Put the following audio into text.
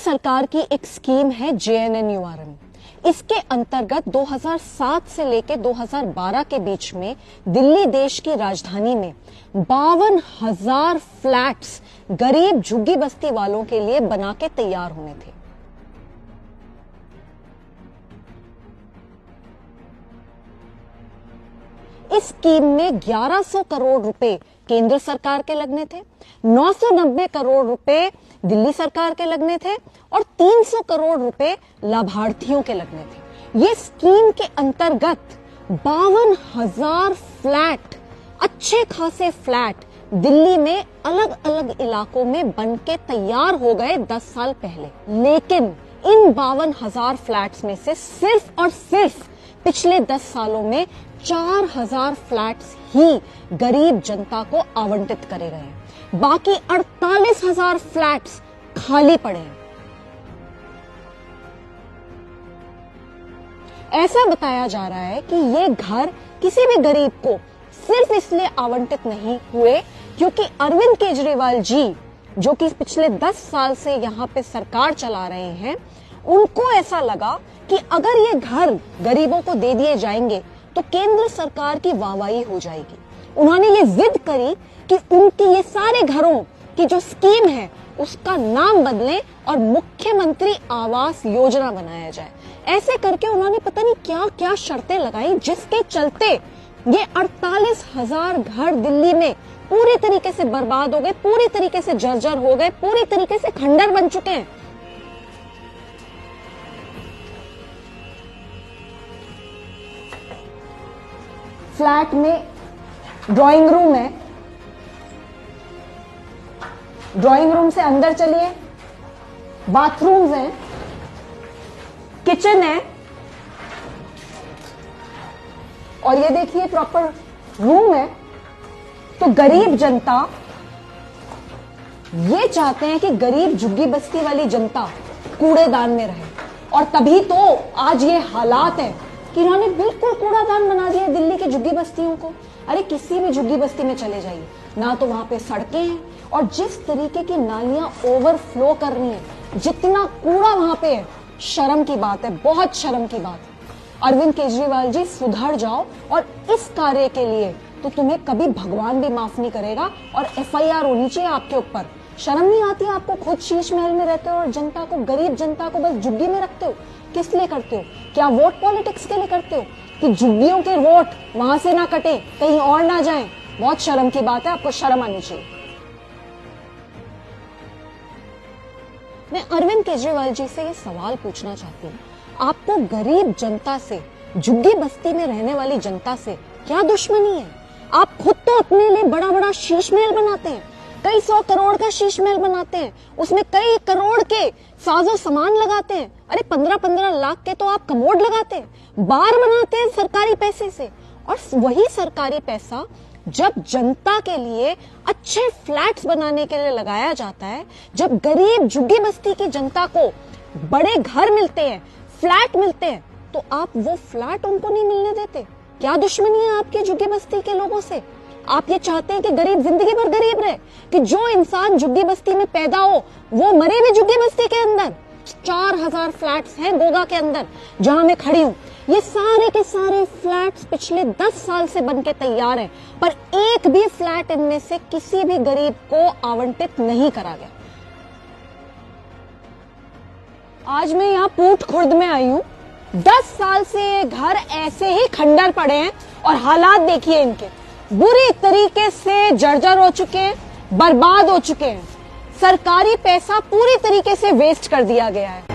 सरकार की एक स्कीम है JNNURM। इसके अंतर्गत 2007 से लेकर 2012 के बीच में दिल्ली देश की राजधानी में 52,000 फ्लैट्स गरीब झुग्गी बस्ती वालों के लिए बना के तैयार होने थे। इस स्कीम में 1100 करोड़ रुपए केंद्र सरकार के लगने थे, 990 करोड़ रुपए दिल्ली सरकार के लगने थे और 300 करोड़ रुपए लाभार्थियों के लगने थे। ये स्कीम के अंतर्गत 52,000 फ्लैट, अच्छे खासे फ्लैट दिल्ली में अलग अलग इलाकों में बन के तैयार हो गए 10 साल पहले। लेकिन इन 52,000 फ्लैट्स में से सिर्फ और सिर्फ पिछले 10 सालों में 4,000 फ्लैट्स ही गरीब जनता को आवंटित करे गए हैं। बाकी 48,000 फ्लैट्स खाली पड़े हैं। ऐसा बताया जा रहा है कि ये घर किसी भी गरीब को सिर्फ इसलिए आवंटित नहीं हुए क्योंकि अरविंद केजरीवाल जी, जो कि पिछले 10 साल से यहां पे सरकार चला रहे हैं, उनको ऐसा लगा कि अगर ये घर गरीबों को दे दिए जाएंगे तो केंद्र सरकार की वाहवाही हो जाएगी। उन्होंने ये जिद करी कि उनकी ये सारे घरों की जो स्कीम है उसका नाम बदलें और मुख्यमंत्री आवास योजना बनाया जाए। ऐसे करके उन्होंने पता नहीं क्या क्या शर्तें लगाई, जिसके चलते ये 48,000 घर दिल्ली में पूरी तरीके से बर्बाद हो गए, पूरी तरीके से जर्जर हो गए, पूरी तरीके से खंडर बन चुके हैं। फ्लैट में ड्राइंग रूम है, ड्राइंग रूम से अंदर चलिए, बाथरूम्स हैं, किचन है और ये देखिए प्रॉपर रूम है। तो गरीब जनता ये चाहते हैं कि गरीब झुग्गी बस्ती वाली जनता कूड़ेदान में रहे, और तभी तो आज ये हालात है कि इन्होंने बिल्कुल कूड़ादान बना दिया दिल्ली की झुग्गी बस्तियों को। अरे किसी भी झुग्गी बस्ती में चले जाइए ना, तो वहां पे सड़कें हैं और जिस तरीके की नालियां ओवरफ्लो कर रही हैं, जितना कूड़ा वहां पे है, शर्म की बात है, बहुत शर्म की बात है। अरविंद केजरीवाल जी सुधर जाओ, और इस कार्य के लिए तो तुम्हें कभी भगवान भी माफ नहीं करेगा और FIR होनी चाहिए आपके ऊपर। शर्म नहीं आती आपको? खुद शीश महल में रहते हो और जनता को, गरीब जनता को बस झुग्गी में रखते हो। किस लिए करते हो? क्या वोट पॉलिटिक्स के लिए करते हो कि झुग्गियों के वोट वहां से ना कटे, कहीं और ना जाएं? बहुत शर्म की बात है, आपको शर्म आनी चाहिए। मैं अरविंद केजरीवाल जी से ये सवाल पूछना चाहती हूँ, आपको गरीब जनता से, झुग्गी बस्ती में रहने वाली जनता से क्या दुश्मनी है? आप खुद तो अपने लिए बड़ा बड़ा शीश महल बनाते हैं, कई 100 करोड़ का शीश महल बनाते हैं, उसमें कई करोड़ के साजो सामान लगाते हैं। अरे 15-15 लाख के तो आप कमोड लगाते हैं, बार बनाते हैं सरकारी पैसे से। और वही सरकारी पैसा जब जनता के लिए अच्छे फ्लैट्स बनाने के लिए लगाया जाता है, जब गरीब झुग्गी बस्ती की जनता को बड़े घर मिलते हैं, फ्लैट मिलते हैं, तो आप वो फ्लैट उनको नहीं मिलने देते। क्या दुश्मनी है आपके झुग्गी बस्ती के लोगों से? आप ये चाहते हैं कि गरीब जिंदगी भर गरीब रहे, कि जो इंसान झुग्गी बस्ती में पैदा हो वो मरे भी झुग्गी बस्ती के अंदर। 4,000 फ्लैट्स हैं गोगा के अंदर जहां मैं खड़ी हूं। ये सारे के सारे फ्लैट्स पिछले 10 साल से बनके तैयार हैं, पर एक भी फ्लैट इनमें से किसी भी गरीब को आवंटित नहीं करा गया। आज मैं यहाँ पूट खुर्द में आई हूँ। 10 साल से ये घर ऐसे ही खंडर पड़े हैं और हालात देखिए इनके, बुरी तरीके से जर्जर हो चुके हैं, बर्बाद हो चुके हैं। सरकारी पैसा पूरी तरीके से वेस्ट कर दिया गया है।